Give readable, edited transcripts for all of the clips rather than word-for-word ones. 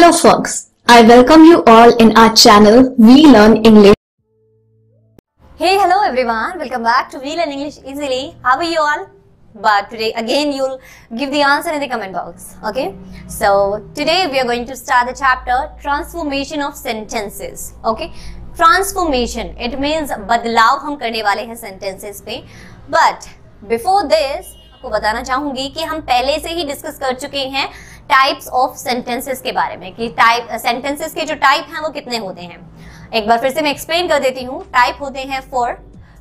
Hello folks, I welcome you all in our channel We Learn English. Hey, hello everyone, welcome back to We Learn English Easily. How are you all? But today again you'll give the answer in the comment box, okay? So today we are going to start the chapter Transformation of Sentences, okay? Transformation, it means बदलाव हम करने वाले हैं sentences पे. But before this, आपको बताना चाहूंगी कि हम पहले से ही डिस्कस कर चुके हैं टाइप्स ऑफ सेंटेंसेस के बारे में कि सेंटेंसेस के जो टाइप हैं वो कितने होते हैं. एक बार फिर से मैं एक्सप्लेन कर देती हूँ. टाइप होते हैं 4,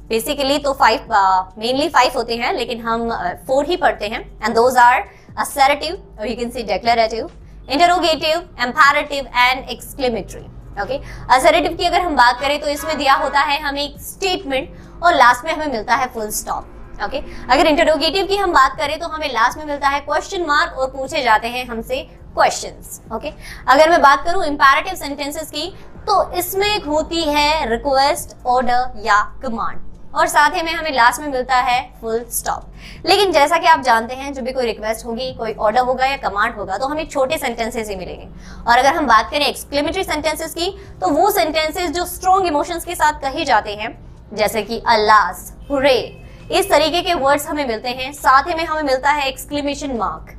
बेसिकली तो 5 मेनली 5 होते हैं, लेकिन हम 4 ही पढ़ते हैं. एंड दोज आर असर्टिव, और you can C declarative, interrogative, imperative and exclamatory. Okay, assertive की अगर हम बात करें तो इसमें दिया होता है हमें एक स्टेटमेंट और लास्ट में हमें मिलता है फुल स्टॉप. ओके, अगर इंटरोगेटिव की हम बात करें तो हमें लास्ट में मिलता है क्वेश्चन मार्क और पूछे जाते हैं हमसे क्वेश्चंस. ओके, अगर मैं बात करूं इंपेरेटिव सेंटेंसेस की तो इसमें एक होती है रिक्वेस्ट, ऑर्डर या कमांड, और साथ ही में हमें लास्ट में मिलता है फुल स्टॉप. लेकिन जैसा कि आप जानते हैं, जब भी कोई रिक्वेस्ट होगी, कोई ऑर्डर होगा या कमांड होगा तो हमें छोटे सेंटेंसेस ही मिलेंगे. और अगर हम बात करें एक्सक्लेमेटरी सेंटेंसेस की तो वो सेंटेंसेस जो स्ट्रॉन्ग इमोशंस के साथ कहे जाते हैं, जैसे कि अल्लास, हुर्रे, इस तरीके के वर्ड्स हमें मिलते हैं. साथ ही में हमें मिलता है एक्सक्लेमेशन मार्क.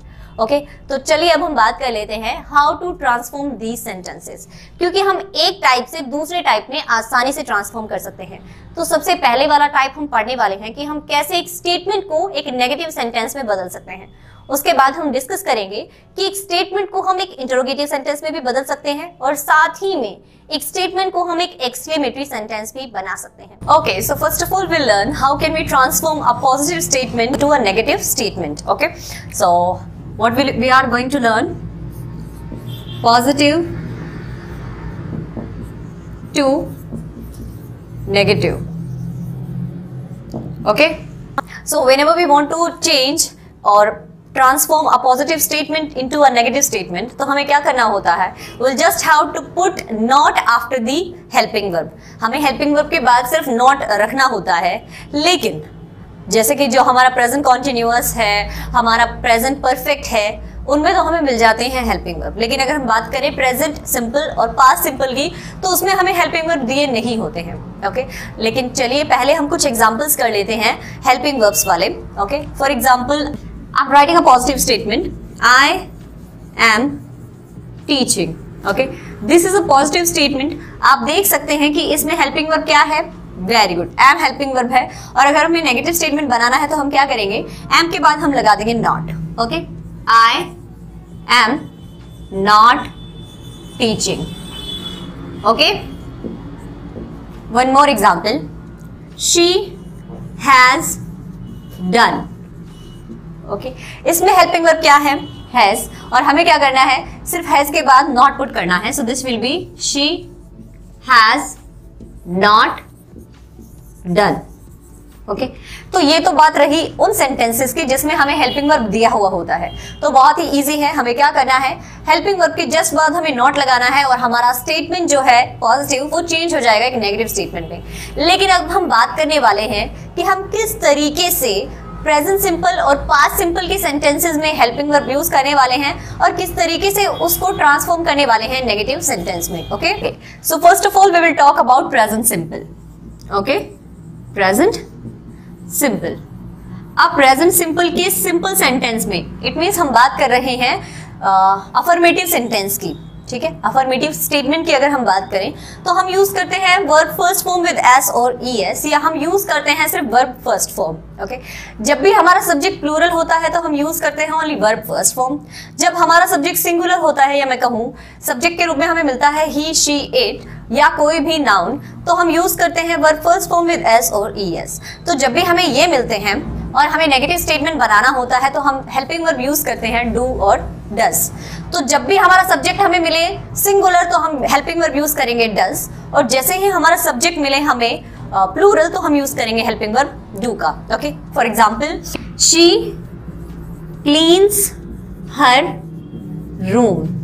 ओके, तो चलिए अब हम बात कर लेते हैं how to transform these sentences, क्योंकि हम एक टाइप से दूसरे टाइप में आसानी से ट्रांसफॉर्म कर सकते हैं. तो सबसे पहले वाला टाइप हम पढ़ने वाले हैं कि हम कैसे एक स्टेटमेंट को एक नेगेटिव सेंटेंस में बदल सकते हैं. उसके बाद हम डिस्कस करेंगे कि एक स्टेटमेंट को हम एक इंटरोगेटिव सेंटेंस में भी बदल सकते हैं, और साथ ही में एक स्टेटमेंट को हम एक एक्सक्लेमेटरी सेंटेंस भी बना सकते हैं. Okay, so first of all we learn how can we transform a positive statement to a negative statement. Okay, so what we are going to learn positive to negative. Okay, so whenever we want to change or transform a positive statement into a negative statement, तो हमें क्या करना होता है? We'll just have to put not after the helping verb. हमें helping verb के बाद सिर्फ not रखना होता है. लेकिन जैसे कि जो हमारा प्रेजेंट कॉन्टिन्यूअस है, हमारा प्रेजेंट परफेक्ट है, उनमें तो हमें मिल जाते हैं हेल्पिंग वर्ब. लेकिन अगर हम बात करें प्रेजेंट सिंपल और पास्ट सिंपल की तो उसमें हमें हेल्पिंग वर्ब दिए नहीं होते हैं. ओके, लेकिन चलिए पहले हम कुछ एग्जांपल्स कर लेते हैं हेल्पिंग वर्ब्स वाले. Okay, for example I am writing a positive statement, I am teaching. Okay, this is a positive statement. आप देख सकते हैं कि इसमें हेल्पिंग वर्ब क्या है? Very good, am helping verb है. और अगर हमें नेगेटिव स्टेटमेंट बनाना है तो हम क्या करेंगे? एम के बाद हम लगा देंगे not. Okay, I am not teaching. Okay, one more example, she has done. Okay, इसमें हेल्पिंग वर्ब क्या है? हैज, और हमें क्या करना है? सिर्फ हैज के बाद नॉट पुट करना है. सो this will B she has not done. Okay, तो ये तो बात रही उन सेंटेंसेस की जिसमें हमें हेल्पिंग वर्ब दिया हुआ होता है. तो बहुत ही इजी है. हमें क्या करना है? हेल्पिंग वर्ब के जस्ट बाद हमें नॉट लगाना है और हमारा स्टेटमेंट जो है पॉजिटिव वो चेंज हो जाएगा एक नेगेटिव स्टेटमेंट में. लेकिन अब हम बात करने वाले हैं कि हम किस तरीके से प्रेजेंट सिंपल और पास्ट सिंपल के सेंटेंसेस में हेल्पिंग वर्ब यूज करने वाले हैं और किस तरीके से उसको ट्रांसफॉर्म करने वाले हैं नेगेटिव सेंटेंस में. Okay, so first of all we will talk about present simple. Okay, present simple. अब प्रेजेंट सिंपल के सिंपल सेंटेंस में इट मीन्स हम बात कर रहे हैं अफर्मेटिव सेंटेंस की. ठीक है, अफर्मेटिव स्टेटमेंट की अगर हम बात करें तो हम यूज करते हैं verb first form with S और ईएस, या हम यूज करते हैं सिर्फ वर्ब फर्स्ट फॉर्म. ओके, जब भी हमारा सब्जेक्ट प्लूरल होता है तो हम यूज करते हैं ओनली वर्ब फर्स्ट फॉर्म. जब हमारा सब्जेक्ट सिंगुलर होता है, या मैं कहूँ सब्जेक्ट के रूप में हमें मिलता है ही, शी, इट या कोई भी नाउन, तो हम यूज करते हैं verb first form with S और ईएस. तो जब भी हमें ये मिलते हैं और हमें नेगेटिव स्टेटमेंट बनाना होता है तो हम हेल्पिंग वर्ब यूज करते हैं डू और डज. तो जब भी हमारा सब्जेक्ट हमें मिले सिंगुलर तो हम हेल्पिंग वर्ब यूज करेंगे डज, और जैसे ही हमारा सब्जेक्ट मिले हमें प्लूरल तो हम यूज करेंगे हेल्पिंग वर्ब डू का. Okay, for example she cleans her room.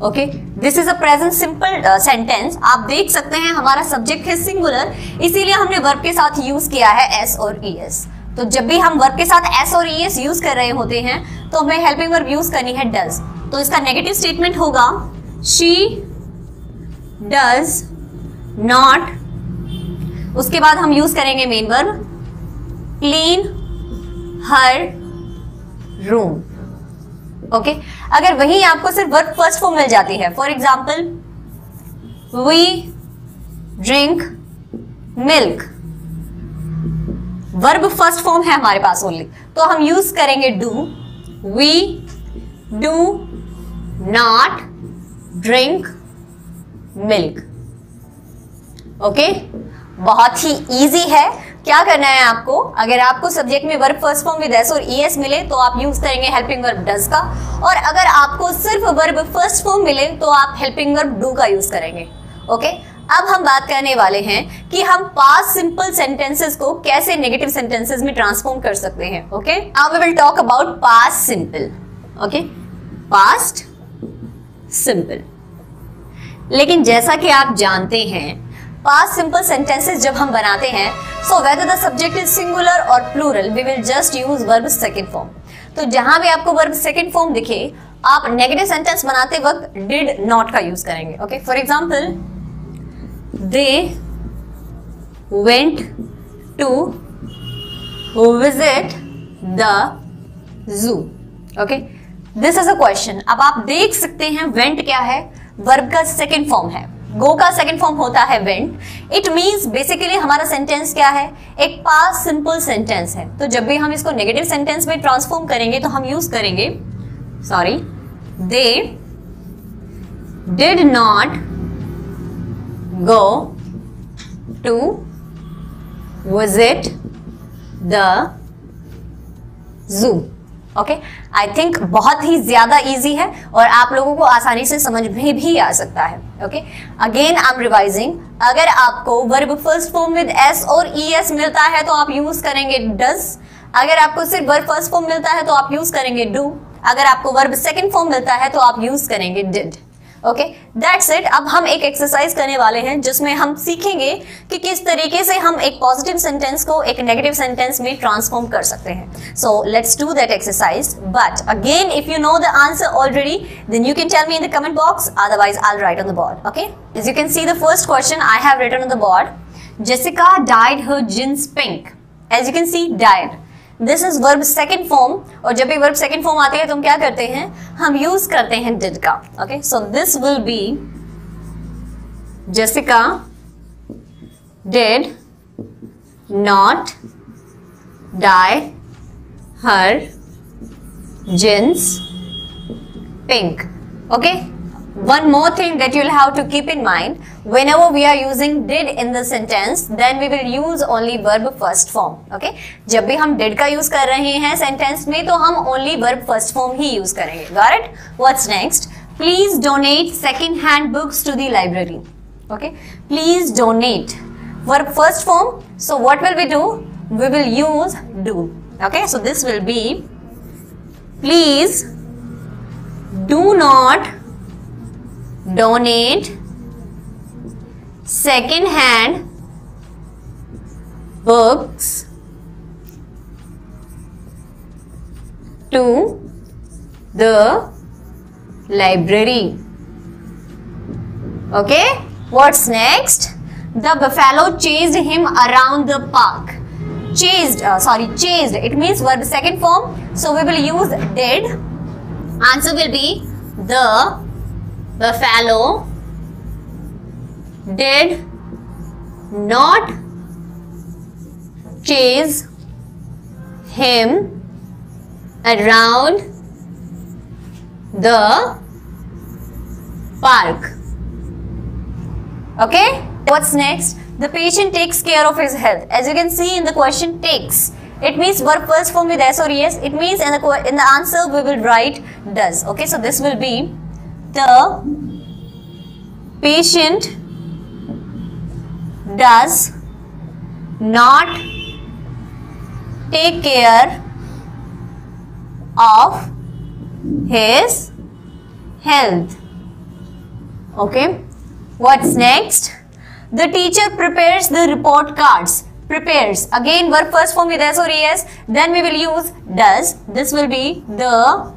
Okay, this is a present simple sentence. आप देख सकते हैं हमारा सब्जेक्ट है सिंगुलर, इसीलिए हमने वर्ब के साथ यूज किया है एस और ईएस. तो जब भी हम वर्ब के साथ एस और ईएस यूज कर रहे होते हैं तो हमें हेल्पिंग वर्ब यूज करनी है डज. तो इसका नेगेटिव स्टेटमेंट होगा she does not, उसके बाद हम यूज करेंगे मेन वर्ब क्लीन हर रूम। ओके, अगर वही आपको सिर्फ वर्ब फर्स्ट फॉर्म मिल जाती है, for example we drink milk, verb first form है हमारे पास ओनली, तो हम यूज करेंगे do. We do not drink milk. Okay, बहुत ही इजी है। क्या करना है आपको, अगर आपको सब्जेक्ट में verb first form with S और ईएस मिले तो आप यूज करेंगे हेल्पिंग वर्ब डज का, और अगर आपको सिर्फ वर्ब फर्स्ट फॉर्म मिले तो आप हेल्पिंग वर्ब डू का यूज करेंगे। ओके, अब हम बात करने वाले हैं कि हम पास्ट सिंपल सेंटेंसेस को कैसे नेगेटिव सेंटेंसेस में ट्रांसफॉर्म कर सकते हैं। Okay, now we will talk about past simple. Okay, past simple. लेकिन जैसा कि आप जानते हैं, पास्ट सिंपल सेंटेंसेस जब हम बनाते हैं, so whether the subject is singular और plural, we will just use verb second form. तो जहां भी आपको वर्ब सेकंड फॉर्म दिखे, आप नेगेटिव सेंटेंस बनाते वक्त डिड नॉट का यूज करेंगे। Okay, for example they went to visit the zoo. Okay, this is a question. अब आप देख सकते हैं वेंट क्या है, वर्ब का सेकंड फॉर्म है, गो का सेकंड फॉर्म होता है वेंट। इट मींस बेसिकली हमारा सेंटेंस क्या है, एक पास्ट सिंपल सेंटेंस है। तो जब भी हम इसको नेगेटिव सेंटेंस में ट्रांसफॉर्म करेंगे तो हम यूज करेंगे, sorry, they did not go to visit the zoo. Okay, I think बहुत ही ज्यादा इजी है और आप लोगों को आसानी से समझ में भी आ सकता है। Okay, again I am revising. अगर आपको verb first form with S और ईएस मिलता है तो आप यूज करेंगे डज। अगर आपको सिर्फ वर्ब फर्स्ट फॉर्म मिलता है तो आप यूज करेंगे डू। अगर आपको वर्ब सेकंड फॉर्म मिलता है तो आप यूज करेंगे डिड। Okay, that's it. अब हम एक एक्सरसाइज करने वाले हैं जिसमें हम सीखेंगे कि किस तरीके से हम एक पॉजिटिव सेंटेंस को एक नेगेटिव सेंटेंस में ट्रांसफॉर्म कर सकते हैं। So let's do that exercise, but again if you know the answer already then you can tell me in the comment box, otherwise I will write on the board. Okay, as you can see the first question I have written on the board, Jessica dyed her jeans pink. As you can see, dyed, this is verb second form, और जब भी verb second form आती है तो हम क्या करते हैं, हम यूज करते हैं डिड का। Okay, so this will be Jessica did not dye her jeans pink. Okay, one more thing that you'll have to keep in mind, whenever we are using did in the sentence, then we will use only verb first form. Okay, जब भी हम did का use कर रहे हैं sentence में तो हम only verb first form ही यूज करेंगे। Got it? What's next? Please donate second hand books to the library. Okay, please donate, verb first form, so what will we do? We will use do. Okay, so this will be please do not donate second hand books to the library. Okay, what's next? The buffalo chased him around the park. Chased, chased, it means verb second form, so we will use did. Answer will be the buffalo did not chase him around the park. Okay, what's next? The patient takes care of his health. As you can see in the question, takes, it means verb first form with s or es. It means in the answer we will write does. Okay, so this will be the patient does not take care of his health. Okay, what's next? The teacher prepares the report cards. Prepares, again verb first form with s or es, then we will use does. This will be the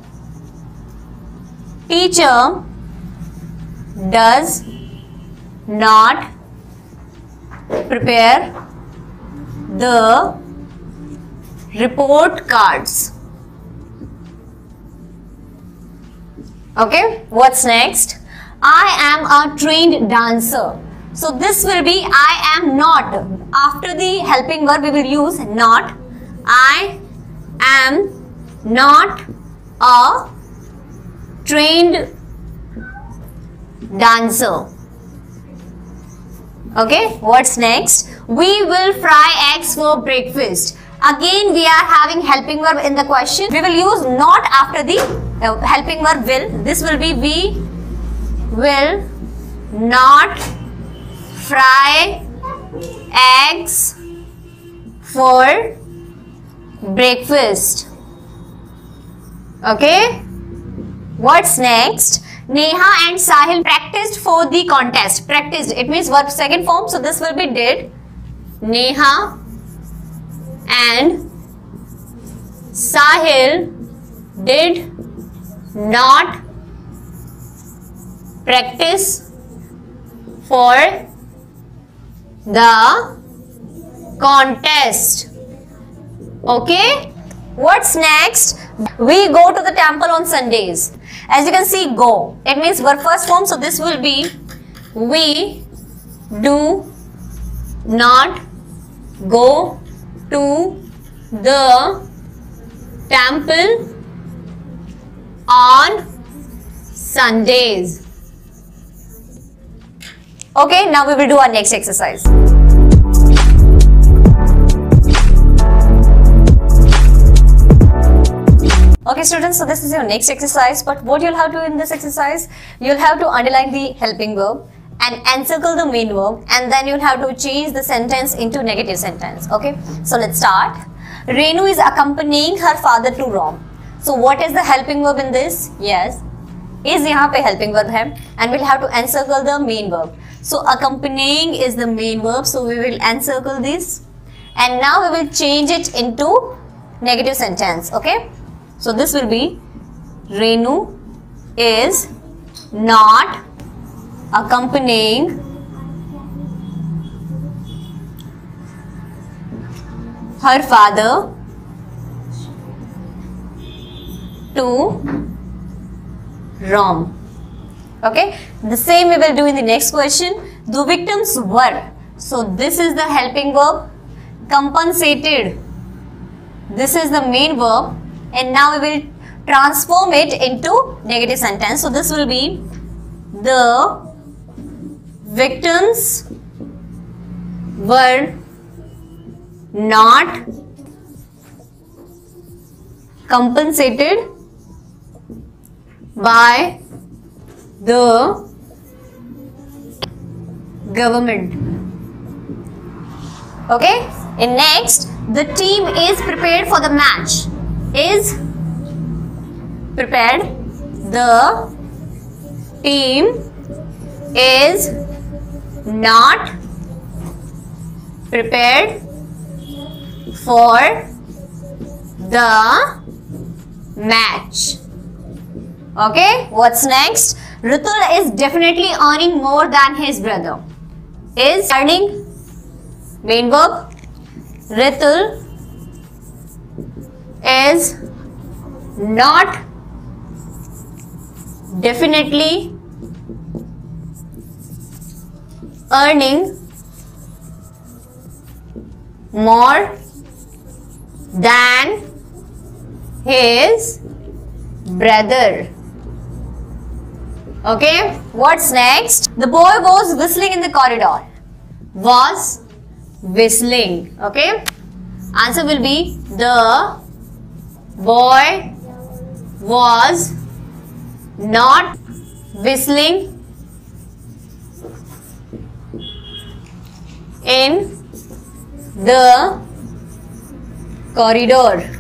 teacher does not prepare the report cards. Okay, what's next? I am a trained dancer. So this will be I am not. After the helping verb we will use not. I am not a trained dancer. Okay, what's next? We will fry eggs for breakfast. Again we are having helping verb in the question. We will use not after the helping verb will. This will be we will not fry eggs for breakfast. Okay, what's next? Neha and Sahil practiced for the contest. Practiced, it means verb second form, so this will be did. Neha and Sahil did not practice for the contest. Okay, what's next? We go to the temple on Sundays. As you can see, go, it means verb first form, so this will be we do not go to the temple on Sundays. Okay, now we will do our next exercise. Okay students, so this is your next exercise, but what you'll have to do in this exercise, you'll have to underline the helping verb and encircle the main verb, and then you'll have to change the sentence into negative sentence. Okay, so let's start. Renu is accompanying her father to Rome. So what is the helping verb in this? Yes, is यहाँ पे helping verb है, and we'll have to encircle the main verb. So accompanying is the main verb, so we will encircle this, and now we will change it into negative sentence. Okay, so this will be Renu is not accompanying her father to Rome. Okay, the same we will do in the next question. The victims were, so this is the helping verb, compensated, this is the main verb, and now we will transform it into negative sentence. So this will be the victims were not compensated by the government. Okay, and next, the team is prepared for the match. Is prepared. The team is not prepared for the match. Okay, what's next? Ritul is definitely earning more than his brother. Is earning, main verb. Ritul is not definitely earning more than his brother. Okay, what's next? The boy was whistling in the corridor. Was whistling. Okay, answer will be the boy was not whistling in the corridor.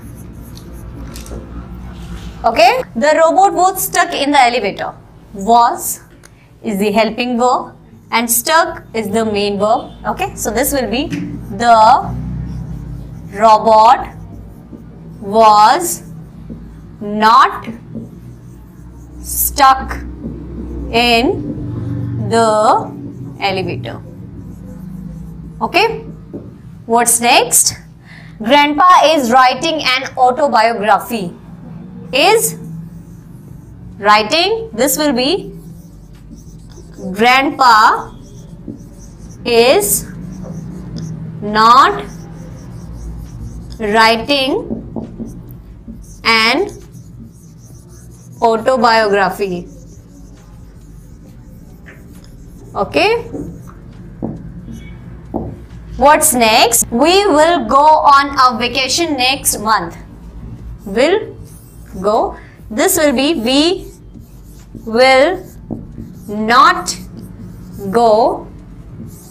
Okay, the robot was stuck in the elevator. Was is the helping verb and stuck is the main verb. Okay, so this will be the robot was not stuck in the elevator. Okay, what's next? Grandpa is writing an autobiography. Is writing, this will be grandpa is not writing an autobiography. Okay, what's next? We will go on a vacation next month. Will go, this will be we will not go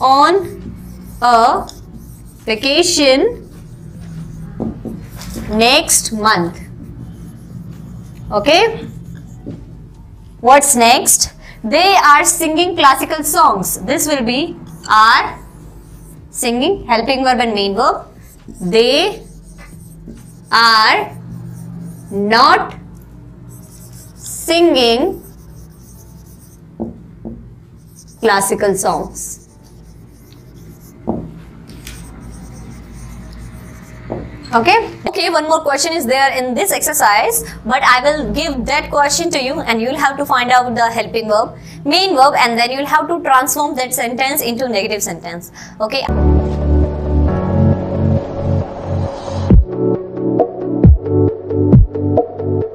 on a vacation next month. Okay, what's next? They are singing classical songs. This will be are singing, helping verb and main verb. They are not singing classical songs. Okay, one more question is there in this exercise, but I will give that question to you and you will have to find out the helping verb, main verb, and then you will have to transform that sentence into negative sentence. Okay,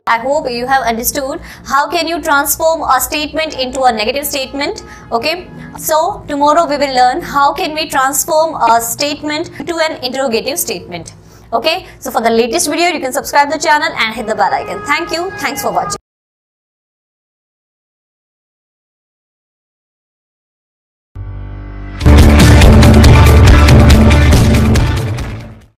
I hope you have understood how can you transform a statement into a negative statement. Okay, so tomorrow we will learn how can we transform a statement to an interrogative statement. Okay, so for the latest video you can subscribe the channel and hit the bell icon. Thank you. Thanks for watching.